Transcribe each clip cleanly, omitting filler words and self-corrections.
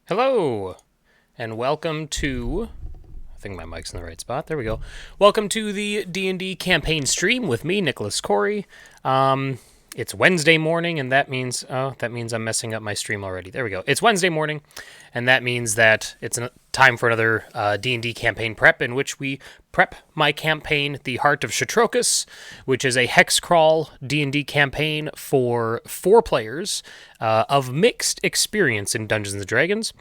Hello, and welcome to... I think my mic's in the right spot. There we go. Welcome to the D&D campaign stream with me, Nicholas Kory. It's Wednesday morning, and that means I'm messing up my stream already. There we go. It's Wednesday morning, and that means that it's time for another D&D campaign prep, in which we prep my campaign, The Heart of Shatrokus, which is a hex crawl D&D campaign for 4 players of mixed experience in Dungeons & Dragons.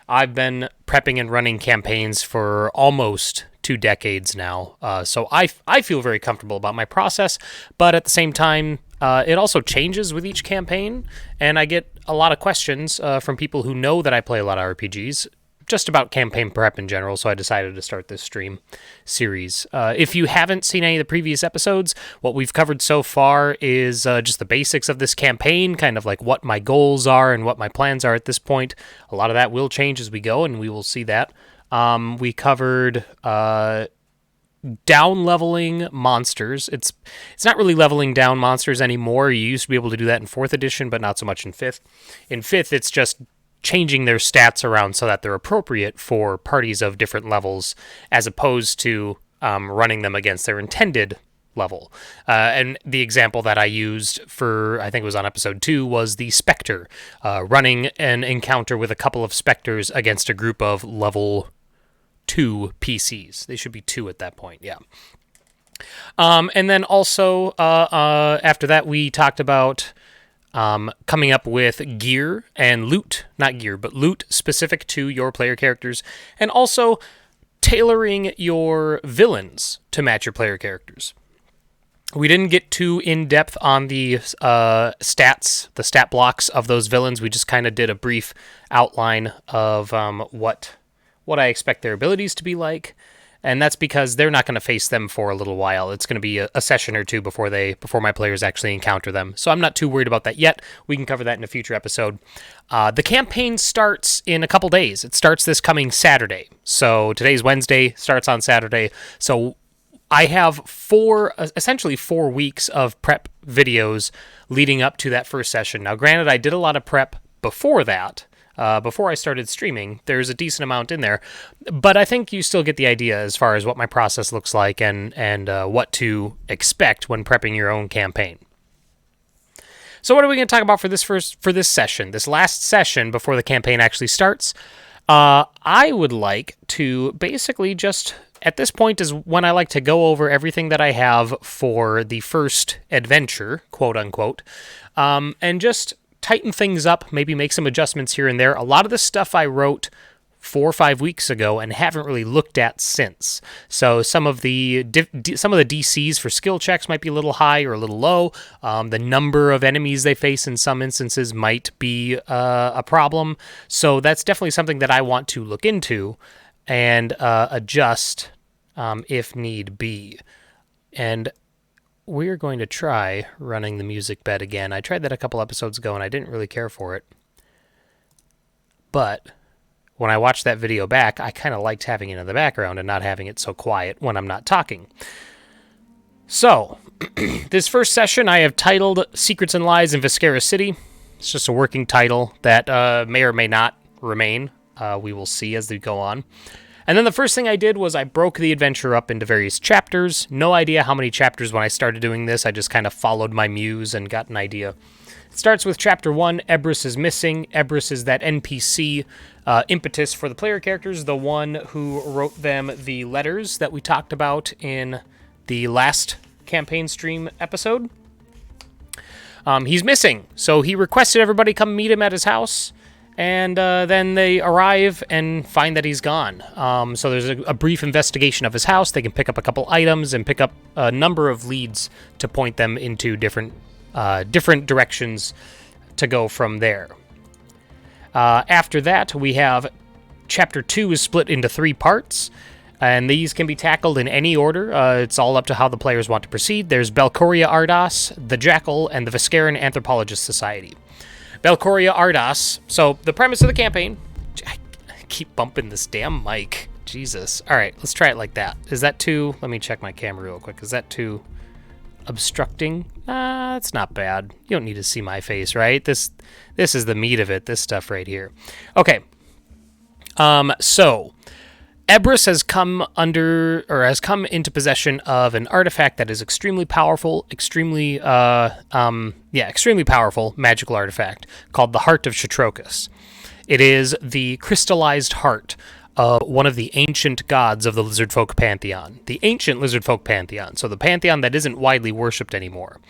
I've been prepping and running campaigns for almost 2 decades now, so I feel very comfortable about my process, but at the same time, it also changes with each campaign, and I get a lot of questions from people who know that I play a lot of RPGs, just about campaign prep in general, so I decided to start this stream series. If you haven't seen any of the previous episodes, what we've covered so far is just the basics of this campaign, kind of like what my goals are and what my plans are at this point. A lot of that will change as we go, and we will see that. We covered down-leveling monsters. It's not really leveling down monsters anymore. You used to be able to do that in 4th edition, but not so much in 5th. In 5th, it's just changing their stats around so that they're appropriate for parties of different levels, as opposed to running them against their intended level. And the example that I used for, I think it was on episode 2, was the Spectre, running an encounter with a couple of Spectres against a group of level 2 PCs. They should be 2 at that point, yeah. And then also, after that, we talked about coming up with gear and loot, not gear, but loot specific to your player characters, and also tailoring your villains to match your player characters. We didn't get too in-depth on the stats, the stat blocks of those villains. We just kind of did a brief outline of what I expect their abilities to be like. and that's because they're not going to face them for a little while. It's going to be a session or two before my players actually encounter them. So I'm not too worried about that yet. We can cover that in a future episode. The campaign starts in a couple days. It starts this coming Saturday. So today's Wednesday, starts on Saturday. So I have essentially 4 weeks of prep videos leading up to that first session. Now, granted, I did a lot of prep before that. Before I started streaming, there's a decent amount in there, but I think you still get the idea as far as what my process looks like and what to expect when prepping your own campaign. So what are we going to talk about for this session, this last session before the campaign actually starts? I would like to basically just, at this point is when I like to go over everything that I have for the first adventure, quote unquote, and just tighten things up, maybe make some adjustments here and there. A lot of the stuff I wrote 4 or 5 weeks ago and haven't really looked at since. So some of the DCs for skill checks might be a little high or a little low. The number of enemies they face in some instances might be a problem. So that's definitely something that I want to look into and adjust if need be. And we're going to try running the music bed again. I tried that a couple episodes ago and I didn't really care for it. But when I watched that video back, I kind of liked having it in the background and not having it so quiet when I'm not talking. So, this first session I have titled Secrets and Lies in Viscera City. It's just a working title that may or may not remain. We will see as they go on. And then the first thing I did was I broke the adventure up into various chapters. No idea how many chapters when I started doing this. I just kind of followed my muse and got an idea. It starts with Chapter 1, Ebris is missing. Ebris is that NPC impetus for the player characters, the one who wrote them the letters that we talked about in the last campaign stream episode. He's missing, so he requested everybody come meet him at his house. And then they arrive and find that he's gone. So there's a brief investigation of his house. They can pick up a couple items and pick up a number of leads to point them into different directions to go from there. After that, we have Chapter 2 is split into 3 parts. And these can be tackled in any order. It's all up to how the players want to proceed. There's Belcoria Ardas, the Jackal, and the Visceran Anthropologist Society. Belcoria Ardas. So, the premise of the campaign... I keep bumping this damn mic. Jesus. Alright, let's try it like that. Is that too... Let me check my camera real quick. Is that too obstructing? That's not bad. You don't need to see my face, right? This is the meat of it. This stuff right here. Okay. So... Ebris has come into possession of an artifact that is extremely powerful, extremely powerful magical artifact called the Heart of Shatrokas. It is the crystallized heart of one of the ancient gods of the Lizardfolk pantheon. The ancient Lizardfolk pantheon, so the pantheon that isn't widely worshipped anymore.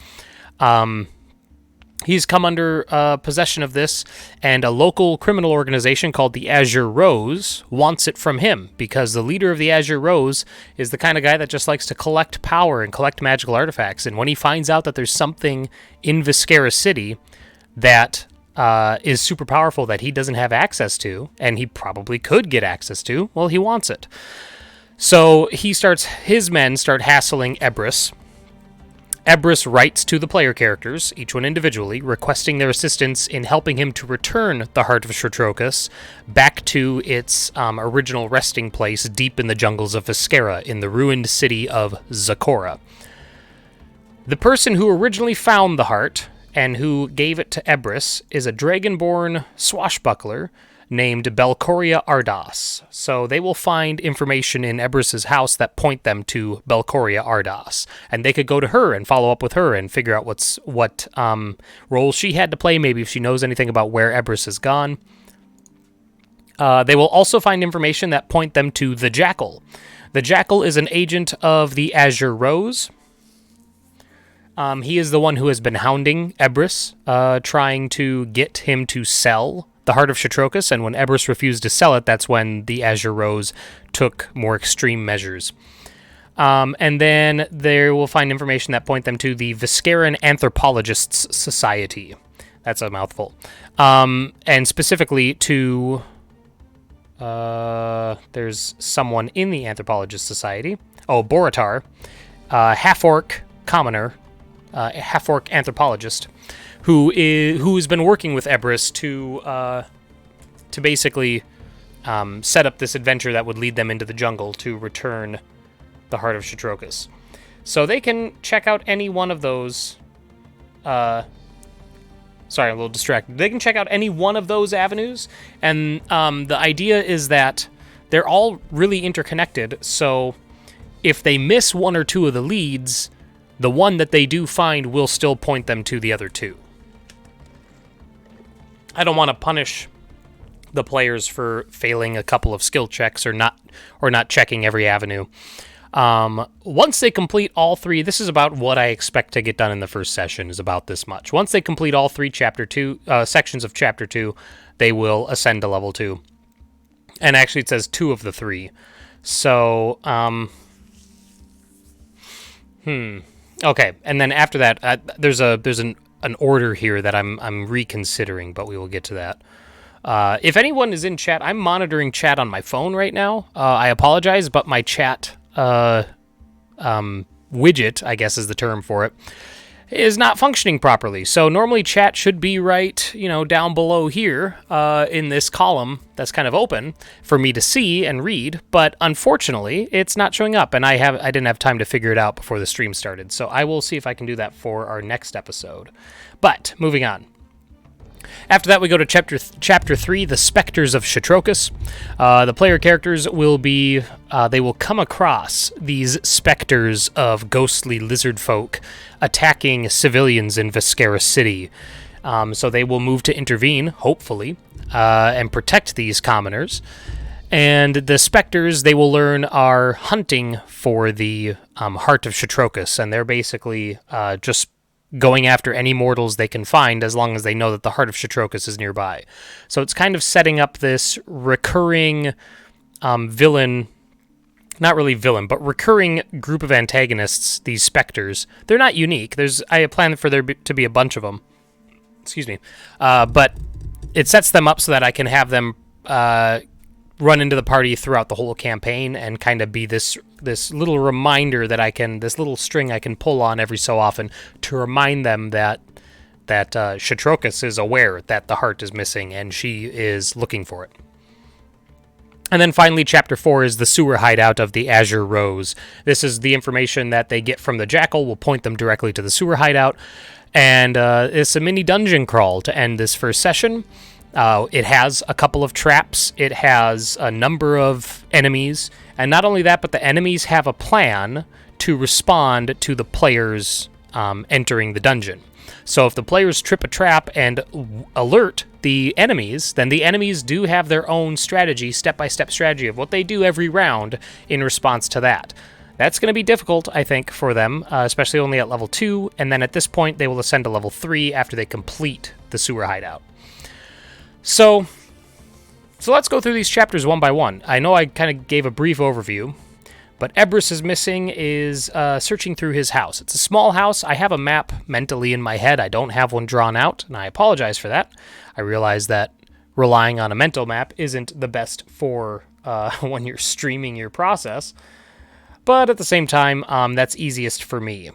He's come under possession of this, and a local criminal organization called the Azure Rose wants it from him, because the leader of the Azure Rose is the kind of guy that just likes to collect power and collect magical artifacts, and when he finds out that there's something in Viscera City that is super powerful that he doesn't have access to, and he probably could get access to, well, he wants it. So his men start hassling Ebris. Ebris writes to the player characters, each one individually, requesting their assistance in helping him to return the Heart of Shatrokas back to its original resting place deep in the jungles of Viscera in the ruined city of Zakora. The person who originally found the heart and who gave it to Ebris is a dragonborn swashbuckler named Belcoria Ardas. So they will find information in Ebris's house that point them to Belcoria Ardas. And they could go to her and follow up with her and figure out what role she had to play, maybe if she knows anything about where Ebris has gone. They will also find information that point them to the Jackal. The Jackal is an agent of the Azure Rose. He is the one who has been hounding Ebris, trying to get him to sell the Heart of Shatrokas, and when Ebris refused to sell it, that's when the Azure Rose took more extreme measures. And then they will find information that point them to the Visceran Anthropologists Society. That's a mouthful. And specifically to There's someone in the Anthropologist Society. Oh, Boritar, half-orc commoner, half-orc anthropologist, who's been working with Ebris to basically set up this adventure that would lead them into the jungle to return the Heart of Shatrokus. So they can check out any one of those. Sorry, I'm a little distracted. They can check out any one of those avenues, and the idea is that they're all really interconnected, so if they miss one or two of the leads, the one that they do find will still point them to the other two. I don't want to punish the players for failing a couple of skill checks or not checking every avenue. Once they complete all 3, this is about what I expect to get done in the first session, is about this much. Once they complete all 3 sections of Chapter 2, they will ascend to level 2. And actually it says 2 of the 3. So, okay, and then after that, there's an order here that I'm reconsidering, but we will get to that. If anyone is in chat, I'm monitoring chat on my phone right now. I apologize, but my chat widget, I guess is the term for it, is not functioning properly. So normally chat should be right, down below here in this column that's kind of open for me to see and read, but unfortunately it's not showing up, and I didn't have time to figure it out before the stream started. So I will see if I can do that for our next episode. But moving on. After that, we go to Chapter 3, The Spectres of Shatrokus. The player characters will be... they will come across these specters of ghostly lizard folk attacking civilians in Viscera City. So they will move to intervene, hopefully, and protect these commoners. And the specters, they will learn, are hunting for the Heart of Shatrokus, and they're basically just going after any mortals they can find as long as they know that the Heart of Shatrokus is nearby. So it's kind of setting up this recurring villain, not really villain, but recurring group of antagonists, these specters. They're not unique. I plan for there to be a bunch of them. Excuse me. But it sets them up so that I can have them run into the party throughout the whole campaign and kind of be this little reminder this little string I can pull on every so often to remind them that Shatrokus is aware that the heart is missing and she is looking for it. And then finally, Chapter 4 is the sewer hideout of the Azure Rose. This is the information that they get from the Jackal. Will point them directly to the sewer hideout. And it's a mini dungeon crawl to end this first session. It has a couple of traps. It has a number of enemies. And not only that, but the enemies have a plan to respond to the players entering the dungeon. So if the players trip a trap and alert the enemies, then the enemies do have their own strategy, step-by-step strategy of what they do every round in response to that. That's going to be difficult, I think, for them, especially only at level 2, and then at this point they will ascend to level 3 after they complete the sewer hideout. So let's go through these chapters one by one. I know I kind of gave a brief overview, but Ebris is missing is searching through his house. It's a small house. I have a map mentally in my head. I don't have one drawn out, and I apologize for that. I realize that relying on a mental map isn't the best for when you're streaming your process, but at the same time, that's easiest for me.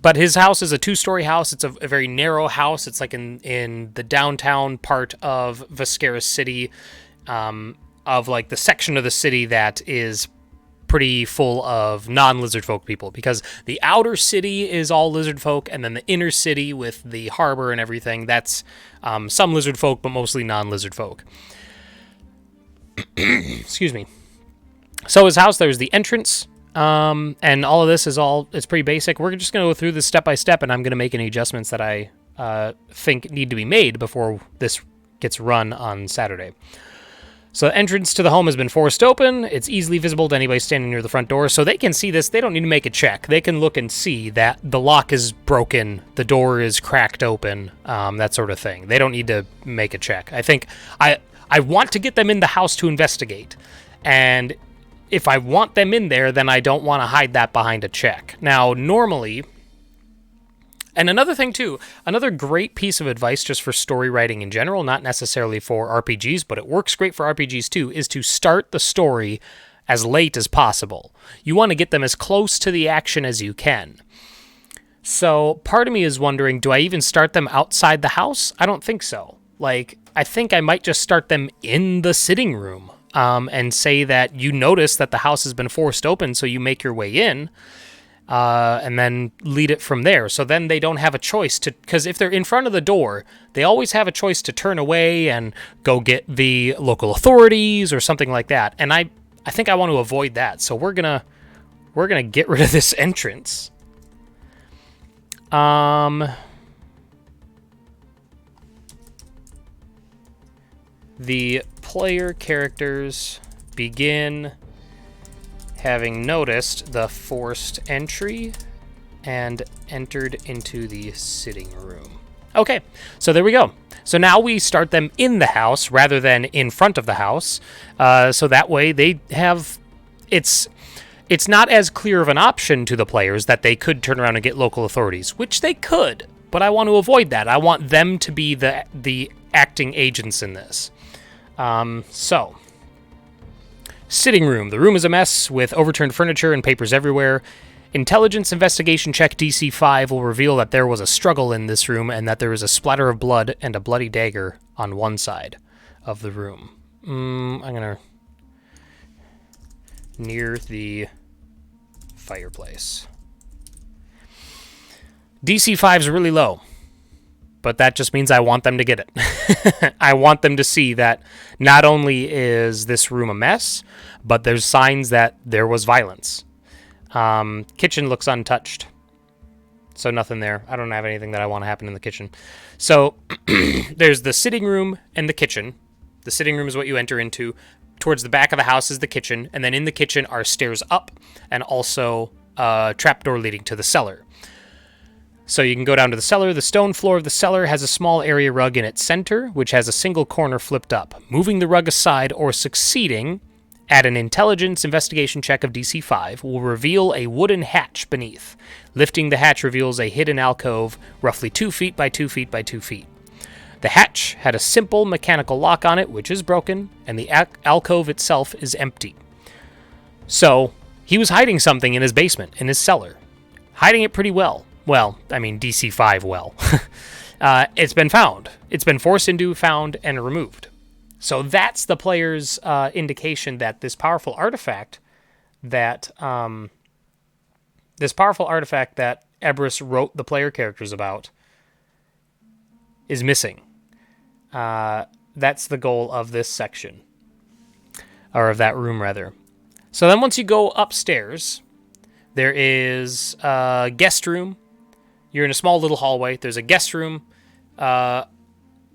But his house is a 2-story house. It's a very narrow house. It's like in the downtown part of Viscera City, of like the section of the city that is pretty full of non-lizard folk people, because the outer city is all lizard folk, and then the inner city with the harbor and everything, that's some lizard folk, but mostly non-lizard folk. Excuse me. So his house, there's the entrance. And all of this it's pretty basic. We're just going to go through this step by step, and I'm going to make any adjustments that I think need to be made before this gets run on Saturday. So the entrance to the home has been forced open. It's easily visible to anybody standing near the front door, so they can see this. They don't need to make a check. They can look and see that the lock is broken, the door is cracked open, that sort of thing. They don't need to make a check. I think I want to get them in the house to investigate, and if I want them in there, then I don't want to hide that behind a check. Now, normally, And another thing, too, another great piece of advice just for story writing in general, not necessarily for RPGs, but it works great for RPGs, too, is to start the story as late as possible. You want to get them as close to the action as you can. So part of me is wondering, do I even start them outside the house? I don't think so. Like, I think I might just start them in the sitting room, and say that you notice that the house has been forced open, so you make your way in, and then lead it from there. So then they don't have a choice to, because if they're in front of the door, they always have a choice to turn away and go get the local authorities or something like that. And I think I want to avoid that. So we're gonna get rid of this entrance. The player characters begin having noticed the forced entry and entered into the sitting room. Okay, so there we go. So now we start them in the house rather than in front of the house. So that way they have... It's not as clear of an option to the players that they could turn around and get local authorities, which they could, but I want to avoid that. I want them to be the acting agents in this. So, sitting room. The room is a mess with overturned furniture and papers everywhere. Intelligence investigation check DC 5 will reveal that there was a struggle in this room and that there is a splatter of blood and a bloody dagger on one side of the room. I'm gonna... near the fireplace. DC 5's really low, but that just means I want them to get it. I want them to see that not only is this room a mess, but there's signs that there was violence. Kitchen looks untouched, so nothing there. I don't have anything that I want to happen in the kitchen. So there's the sitting room and the kitchen. The sitting room is what you enter into. Towards the back of the house is the kitchen, and then in the kitchen are stairs up and also a trapdoor leading to the cellar. So you can go down to the cellar. The stone floor of the cellar has a small area rug in its center, which has a single corner flipped up. Moving the rug aside or succeeding at an intelligence investigation check of DC 5 will reveal a wooden hatch beneath. Lifting the hatch reveals a hidden alcove roughly 2 feet by 2 feet by 2 feet. The hatch had a simple mechanical lock on it, which is broken, and the alcove itself is empty. So, he was hiding something in his basement, in his cellar. Hiding it pretty well. Well, I mean, DC 5 well. It's been found. It's been forced into, found, and removed. So that's the player's indication that this powerful artifact that Ebrus wrote the player characters about is missing. That's the goal of this section. Or of that room, rather. So then once you go upstairs, there is a guest room. You're in a small little hallway. There's a guest room, and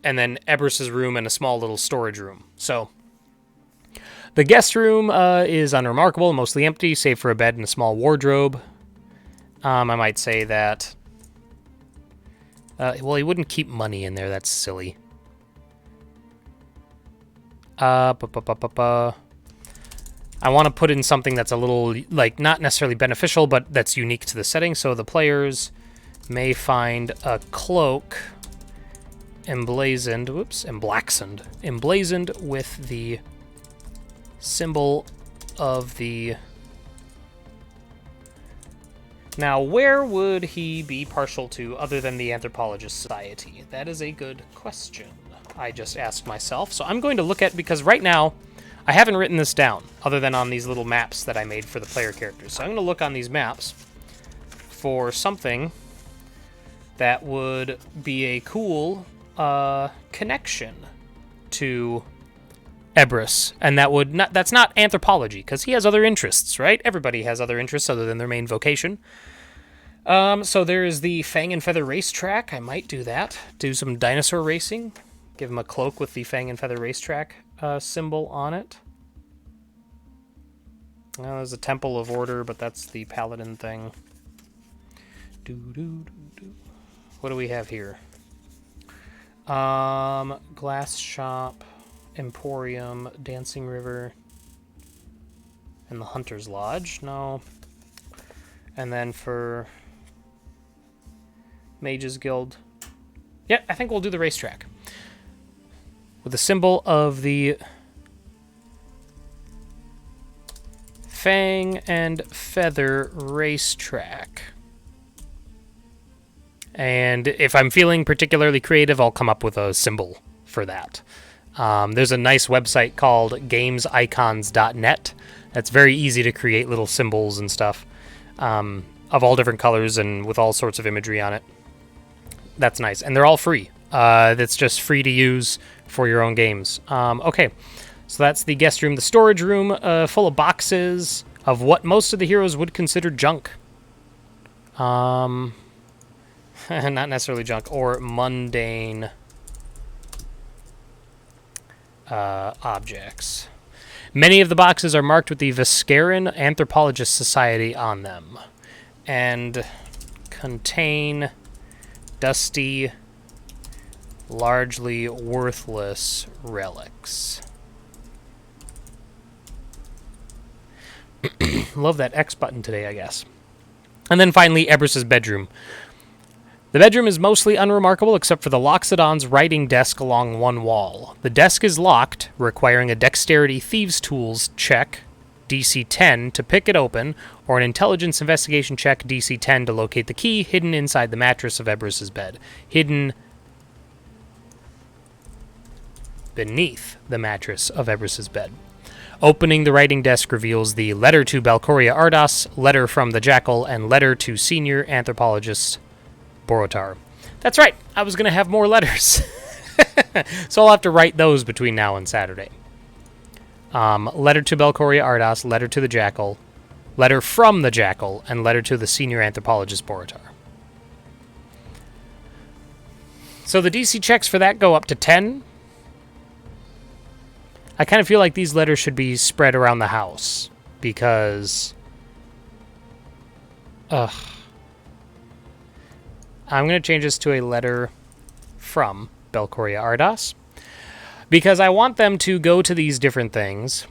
then Ebrus's room and a small little storage room. So the guest room is unremarkable, mostly empty, save for a bed and a small wardrobe. I might say that... well, he wouldn't keep money in there. That's silly. I want to put in something that's a little, like, not necessarily beneficial, but that's unique to the setting. So the players may find a cloak emblazoned with the symbol of the... Now, where would he be partial to other than the Anthropologist Society? That is a good question I just asked myself. So I'm going to look at, because right now I haven't written this down other than on these little maps that I made for the player characters. So I'm going to look on these maps for something that would be a cool connection to Ebrus, and that's not anthropology, because he has other interests, right? Everybody has other interests other than their main vocation. So there's the Fang and Feather racetrack. I might do that. Do some dinosaur racing. Give him a cloak with the Fang and Feather racetrack symbol on it. Well, there's a Temple of Order, but that's the Paladin thing. What do we have here? Glass shop, Emporium, Dancing River, and the Hunter's Lodge. No. And then for Mages Guild. Yeah, I think we'll do the racetrack. With the symbol of the Fang and Feather racetrack. And if I'm feeling particularly creative, I'll come up with a symbol for that. There's a nice website called gamesicons.net. That's very easy to create little symbols and stuff of all different colors and with all sorts of imagery on it. That's nice. And they're all free. That's just free to use for your own games. Okay, so that's the guest room. The storage room full of boxes of what most of the heroes would consider junk. Not necessarily junk, or mundane objects. Many of the boxes are marked with the Viscaran Anthropologist Society on them and contain dusty, largely worthless relics. Love that X button today, I guess. And then finally, Ebrus's bedroom. The bedroom is mostly unremarkable except for the Loxodon's writing desk along one wall. The desk is locked, requiring a Dexterity Thieves' Tools check, DC 10, to pick it open, or an Intelligence Investigation check, DC 10, to locate the key hidden inside the mattress of Ebrus's bed. Hidden beneath the mattress of Ebrus's bed. Opening the writing desk reveals the letter to Belcoria Ardas, letter from the Jackal, and letter to Senior Anthropologist Borotar. That's right, I was going to have more letters. So I'll have to write those between now and Saturday. Letter to Belcoria Ardas, letter to the Jackal, letter from the Jackal, and letter to the Senior Anthropologist Borotar. So the DC checks for that go up to 10. I kind of feel like these letters should be spread around the house, because I'm going to change this to a letter from Belcoria Ardas, because I want them to go to these different things.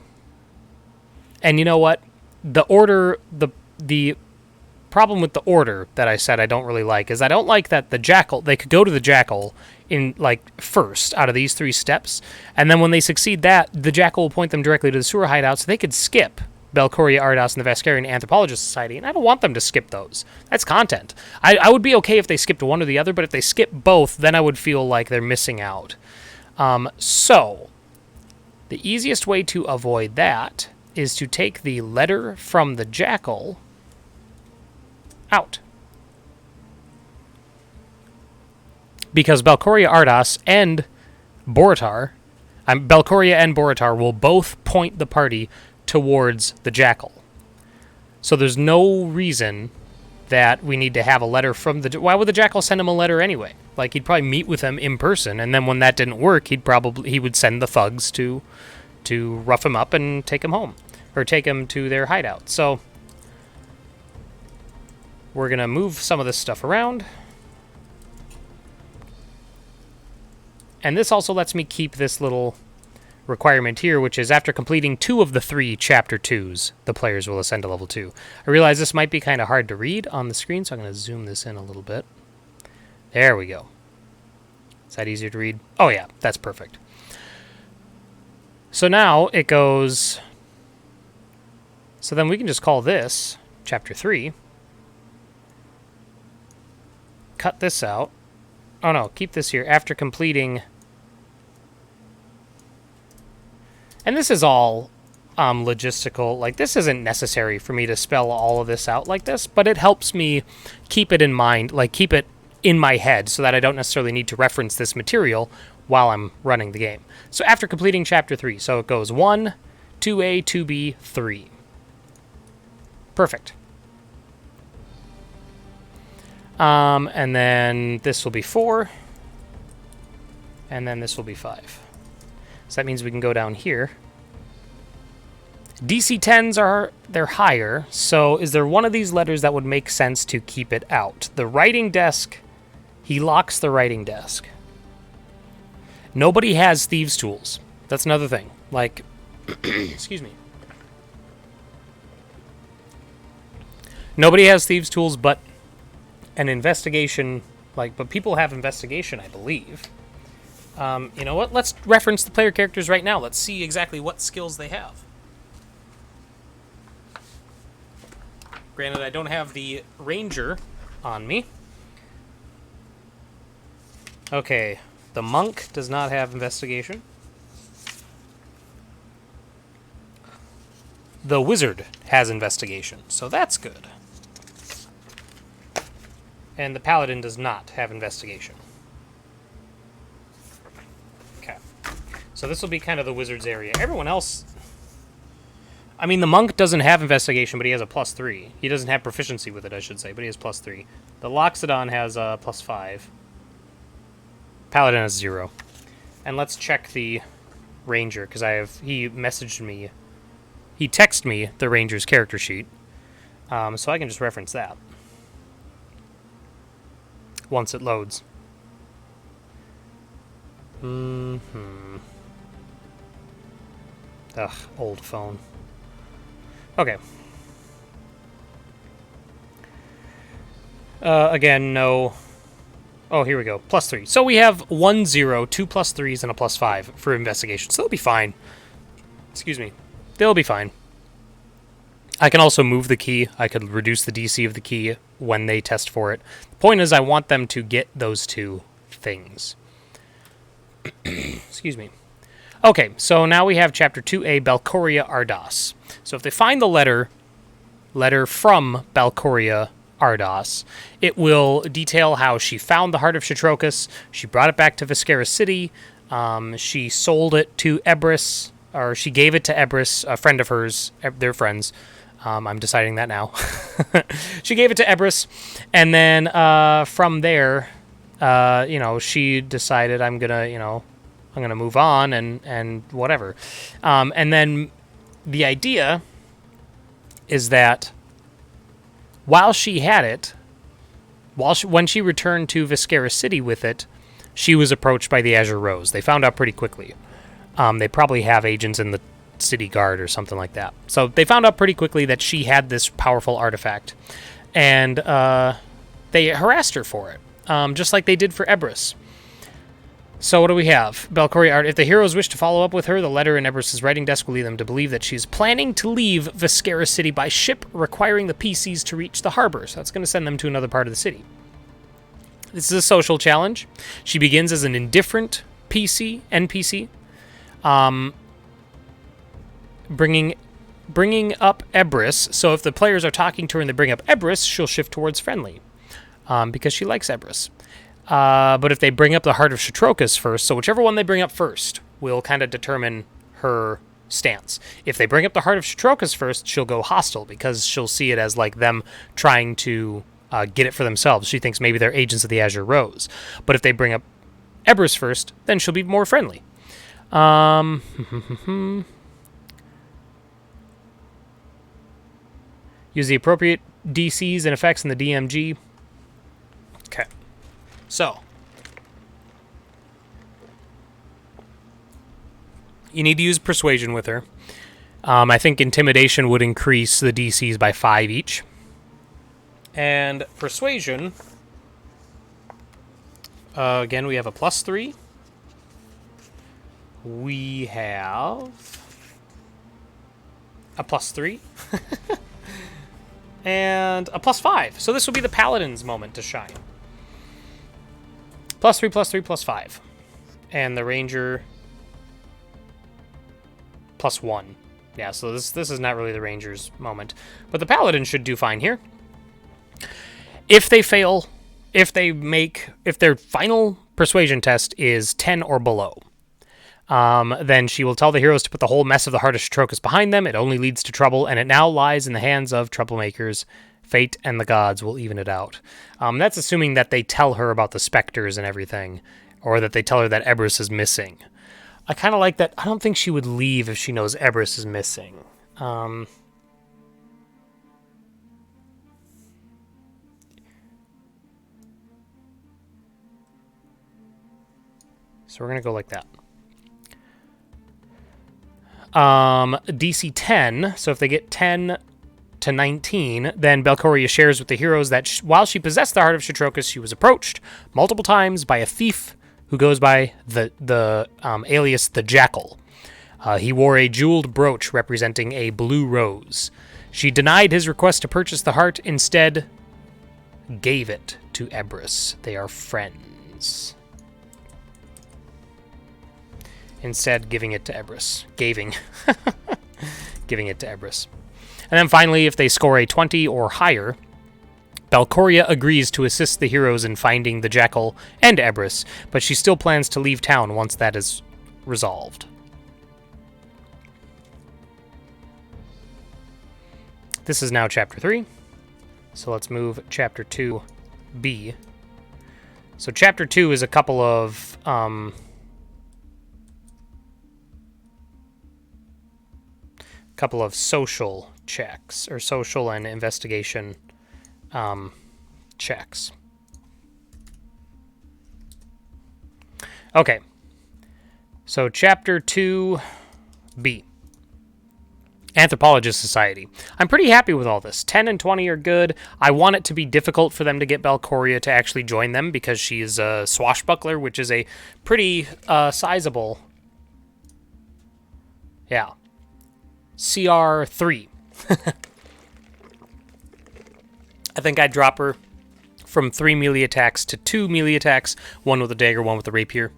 And you know what? The order, the problem with the order that I said I don't really like is I don't like that the Jackal, they could go to the Jackal in, like, first out of these 3 steps, and then when they succeed that, the Jackal will point them directly to the sewer hideout, so they could skip Belcoria Ardas and the Vascarian Anthropologist Society, and I don't want them to skip those. That's content. I would be okay if they skipped one or the other, but if they skip both, then I would feel like they're missing out. So, the easiest way to avoid that is to take the letter from the Jackal out. Because Belcoria Ardas and Borotar, Belcoria and Borotar will both point the party towards the Jackal. So there's no reason that we need to have a letter from the... Why would the Jackal send him a letter anyway? Like, he'd probably meet with them in person, and then when that didn't work, he would send the thugs to rough him up and take him home. Or take him to their hideout. So we're going to move some of this stuff around. And this also lets me keep this little requirement here, which is after completing 2 of the 3 Chapter 2s, the players will ascend to level 2. I realize this might be kind of hard to read on the screen, so I'm going to zoom this in a little bit. There we go. Is that easier to read? Oh yeah, that's perfect. So now it goes... So then we can just call this Chapter 3. Cut this out. Oh no, keep this here. After completing... And this is all logistical. Like, this isn't necessary for me to spell all of this out like this, but it helps me keep it in mind, like keep it in my head so that I don't necessarily need to reference this material while I'm running the game. So after completing Chapter 3, so it goes 1, 2A, 2B, 3. Perfect. And then this will be 4, and then this will be 5. So that means we can go down here. DC 10s they're higher, so is there one of these letters that would make sense to keep it out? The writing desk, he locks the writing desk. Nobody has thieves' tools. That's another thing. Like, excuse me. Nobody has thieves' tools but an investigation Like, but people have investigation, I believe. You know what? Let's reference the player characters right now. Let's see exactly what skills they have. Granted, I don't have the ranger on me. Okay, the monk does not have investigation. The wizard has investigation, so that's good. And the paladin does not have investigation. Okay. So this will be kind of the wizard's area. Everyone else... I mean, the monk doesn't have investigation, but he has a +3. He doesn't have proficiency with it, I should say, but he has +3. The Loxodon has a +5. Paladin has 0. And let's check the ranger, because he messaged me. He texted me the ranger's character sheet, so I can just reference that once it loads. Ugh, old phone. Okay. Again, no. Oh, here we go. +3. So we have 1, 0, 2 +3s, and a +5 for investigation. So they'll be fine. Excuse me. They'll be fine. I can also move the key. I could reduce the DC of the key when they test for it. The point is I want them to get those two things. Excuse me. Okay, so now we have Chapter 2A, Balcoria Ardas. So if they find the letter from Balcoria Ardas, it will detail how she found the Heart of Shatrokas, she brought it back to Viscera City, she sold it to Ebris, or she gave it to Ebris, a friend of hers, they're friends. I'm deciding that now. She gave it to Ebris, and then from there, she decided I'm gonna move on and whatever. And then the idea is that while she had it, when she returned to Viscera City with it, she was approached by the Azure Rose. They found out pretty quickly. They probably have agents in the city guard or something like that. So they found out pretty quickly that she had this powerful artifact, and they harassed her for it, just like they did for Ebris. So what do we have? Balcoria Art. If the heroes wish to follow up with her, the letter in Ebris' writing desk will lead them to believe that she's planning to leave Viscera City by ship, requiring the PCs to reach the harbor. So that's going to send them to another part of the city. This is a social challenge. She begins as an indifferent NPC, bringing up Ebris. So if the players are talking to her and they bring up Ebris, she'll shift towards friendly, because she likes Ebris. But if they bring up the Heart of Shatrokas first, so whichever one they bring up first will kind of determine her stance. If they bring up the Heart of Shatrokas first, she'll go hostile, because she'll see it as like them trying to get it for themselves. She thinks maybe they're agents of the Azure Rose. But if they bring up Ebris first, then she'll be more friendly. Use the appropriate DCs and effects in the DMG. Okay. So, you need to use Persuasion with her. I think Intimidation would increase the DCs by 5 each. And Persuasion, again, we have a +3. We have a +3. And a +5. So this will be the Paladin's moment to shine. +3, +3, +5. And the Ranger +1. Yeah, so this is not really the Ranger's moment. But the Paladin should do fine here. If they fail, if their final Persuasion test is 10 or below, then she will tell the heroes to put the whole mess of the Heart of Shatrokas behind them. It only leads to trouble, and it now lies in the hands of troublemakers. Fate and the gods will even it out. That's assuming that they tell her about the specters and everything, or that they tell her that Ebris is missing. I kind of like that. I don't think she would leave if she knows Ebris is missing. So we're going to go like that. DC 10, so if they get 10 to 19, then Belcoria shares with the heroes that while she possessed the heart of Shatrokas, she was approached multiple times by a thief who goes by the alias the Jackal. He wore a jeweled brooch representing a blue rose. She denied his request to purchase the heart, instead gave it to Ebrus. They are friends. Instead, giving it to Ebrus. Giving it to Ebrus. And then finally, if they score a 20 or higher, Belcoria agrees to assist the heroes in finding the Jackal and Ebrus, but she still plans to leave town once that is resolved. This is now Chapter 3, so let's move Chapter 2B. So Chapter 2 is a couple of social checks, or social and investigation checks. Okay, so Chapter 2B. Anthropologist Society. I'm pretty happy with all this. 10 and 20 are good. I want it to be difficult for them to get Belcoria to actually join them because she is a swashbuckler, which is a pretty sizable... Yeah. CR 3. I think I'd drop her from 3 melee attacks to 2 melee attacks, one with a dagger, one with a rapier.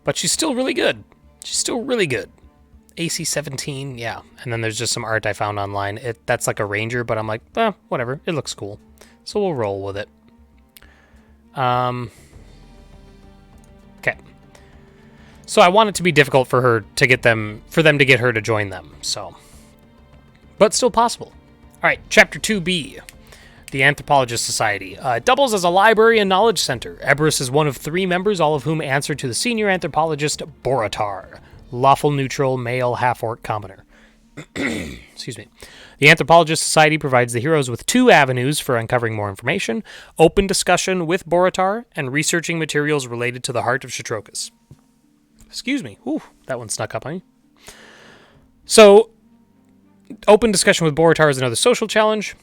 But she's still really good. She's still really good. AC 17, yeah. And then there's just some art I found online. That's like a ranger, but I'm like, whatever. It looks cool. So we'll roll with it. Okay. So I want it to be difficult for her to get them, for them to get her to join them. So, but still possible. All right, Chapter 2B. The Anthropologist Society. Doubles as a library and knowledge center. Ebrus is one of 3 members, all of whom answer to the senior anthropologist, Boratar. Lawful neutral, male, half-orc commoner. Excuse me. The Anthropologist Society provides the heroes with 2 avenues for uncovering more information: open discussion with Boratar and researching materials related to the heart of Shatrokas. Excuse me. Ooh, that one snuck up on me. So, open discussion with Boratar is another social challenge.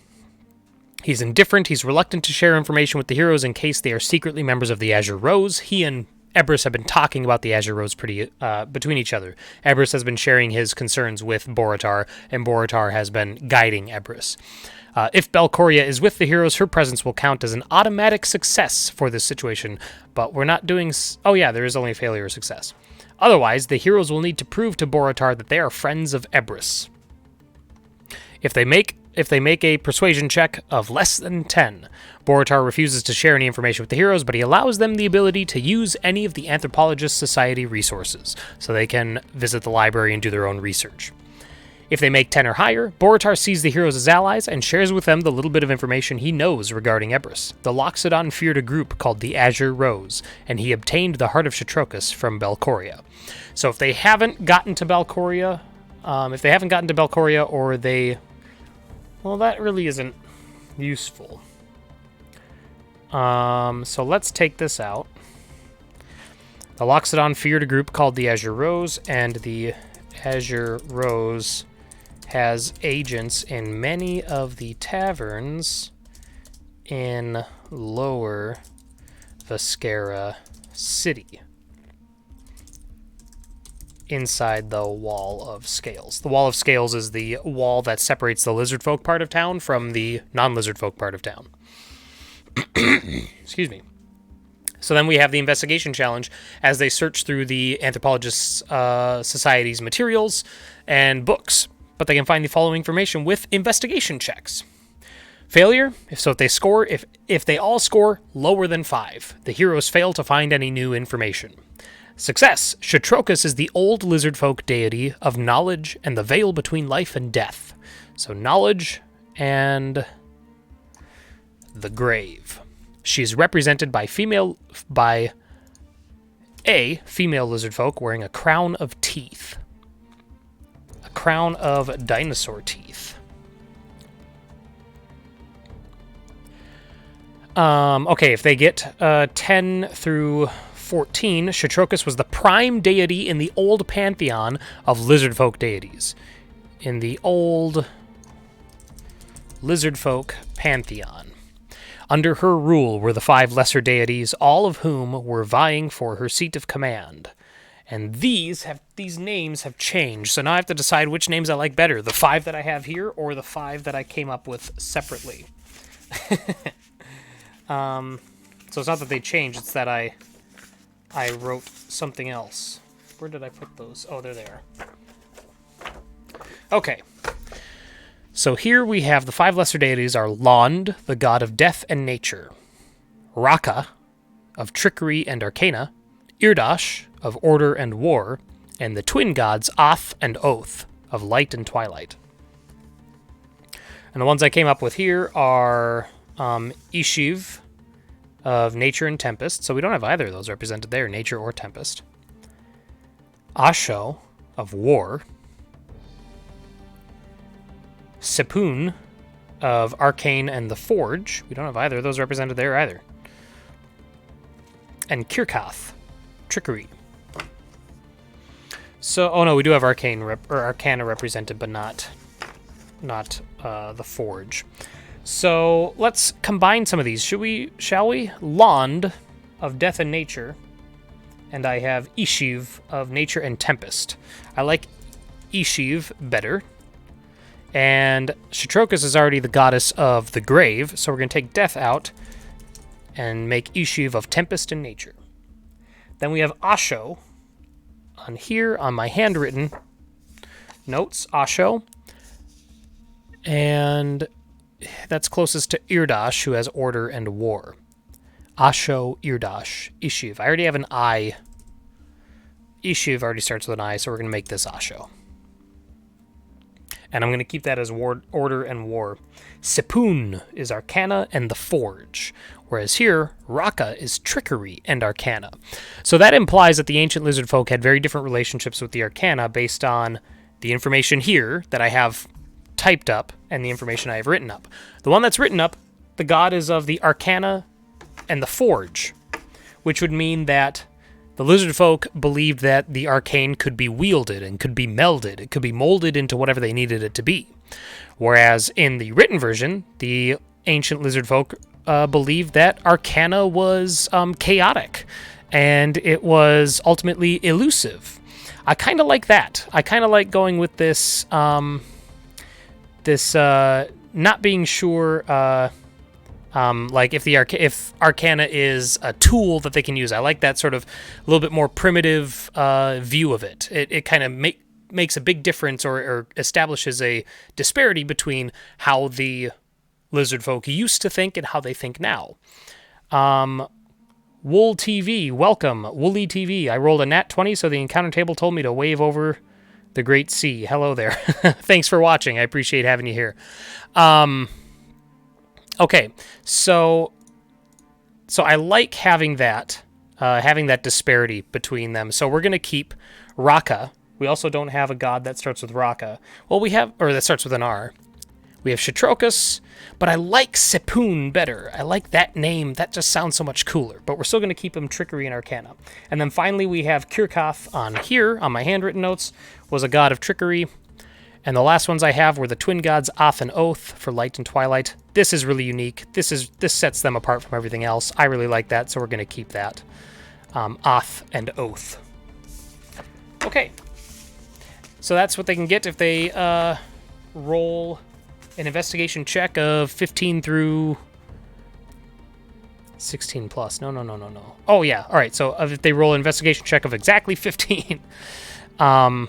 He's indifferent. He's reluctant to share information with the heroes in case they are secretly members of the Azure Rose. He and Ebrus have been talking about the Azure Rose pretty between each other. Ebrus has been sharing his concerns with Boratar, and Boratar has been guiding Ebrus. If Belcoria is with the heroes, her presence will count as an automatic success for this situation, but we're not doing... Oh yeah, there is only a failure or success. Otherwise, the heroes will need to prove to Boratar that they are friends of Ebrus. If they make a persuasion check of less than 10, Boratar refuses to share any information with the heroes, but he allows them the ability to use any of the Anthropologist Society resources, so they can visit the library and do their own research. If they make 10 or higher, Boratar sees the heroes as allies and shares with them the little bit of information he knows regarding Ebrus. The Loxodon feared a group called the Azure Rose, and he obtained the heart of Shatrokas from Belcoria. So if they haven't gotten to Belcoria, or they... Well, that really isn't useful. So let's take this out. The Loxodon feared a group called the Azure Rose, and the Azure Rose has agents in many of the taverns in Lower Vescara City, inside the Wall of Scales. The Wall of Scales is the wall that separates the lizard folk part of town from the non-lizard folk part of town. Excuse me. So then we have the investigation challenge as they search through the Anthropologist Society's materials and books, but they can find the following information with investigation checks. Failure, if they all score lower than 5, the heroes fail to find any new information. Success, Shatrokas is the old lizard folk deity of knowledge and the veil between life and death. So knowledge and the grave. She's represented by a female lizard folk wearing a crown of teeth. A crown of dinosaur teeth. Okay, if they get 10 through 14, Shatrokas was the prime deity in the old pantheon of lizard folk deities. In the old lizard folk pantheon. Under her rule were the 5 lesser deities, all of whom were vying for her seat of command. And these names have changed, so now I have to decide which names I like better, the 5 that I have here or the 5 that I came up with separately. So it's not that they changed, it's that I wrote something else. Where did I put those? Oh, they're there. Okay. So here we have the 5 lesser deities are Lond, the god of death and nature, Raka, of trickery and arcana, Irdash, of order and war, and the twin gods Oth and Oath, of light and twilight. And the ones I came up with here are Ishiv, of nature and tempest, so we don't have either of those represented there, nature or tempest. Asho, of war. Sepun, of arcane and the forge. We don't have either of those represented there either. And Kirkath, trickery. So, oh no, we do have arcana represented, but not the forge. So let's combine some of these. Shall we? Lond, of death and nature, and I have Ishiv, of nature and tempest. I like Ishiv better. And Shatrokas is already the goddess of the grave, so we're going to take death out and make Ishiv of tempest and nature. Then we have Asho on here on my handwritten notes, Asho. And that's closest to Irdash, who has order and war. Asho, Irdash, Ishiv. I already have an I. Ishiv already starts with an I, so we're going to make this Asho. And I'm going to keep that as order and war. Sepun is arcana and the forge, whereas here, Raka is trickery and arcana. So that implies that the ancient lizard folk had very different relationships with the arcana based on the information here that I have typed up and the information I have written up. The one that's written up, the god is of the arcana and the forge, which would mean that the lizard folk believed that the arcane could be wielded and could be melded. It could be molded into whatever they needed it to be. Whereas in the written version, the ancient lizard folk believed that arcana was chaotic and it was ultimately elusive. I kind of like that. I kind of like going with this not being sure, like if arcana is a tool that they can use. I like that sort of a little bit more primitive view of it. It kind of makes a big difference or establishes a disparity between how the lizard folk used to think and how they think now. Wool TV, welcome. Woolly TV. I rolled a nat 20, so the encounter table told me to wave over the Great Sea. Hello there. Thanks for watching. I appreciate having you here. Okay, so I like having that disparity between them. So we're going to keep Raka. We also don't have a god that starts with Raka. Well, that starts with an R. We have Shatrokas, but I like Sepun better. I like that name. That just sounds so much cooler. But we're still going to keep him trickery and arcana. And then finally we have Kirkath on here, on my handwritten notes, was a god of trickery. And the last ones I have were the twin gods Oth and Oath for light and twilight. This is really unique. This sets them apart from everything else. I really like that, so we're going to keep that. Oth and Oath. Okay. So that's what they can get if they roll an investigation check of 15 through 16 plus. No. Oh, yeah. All right. So if they roll an investigation check of exactly 15. And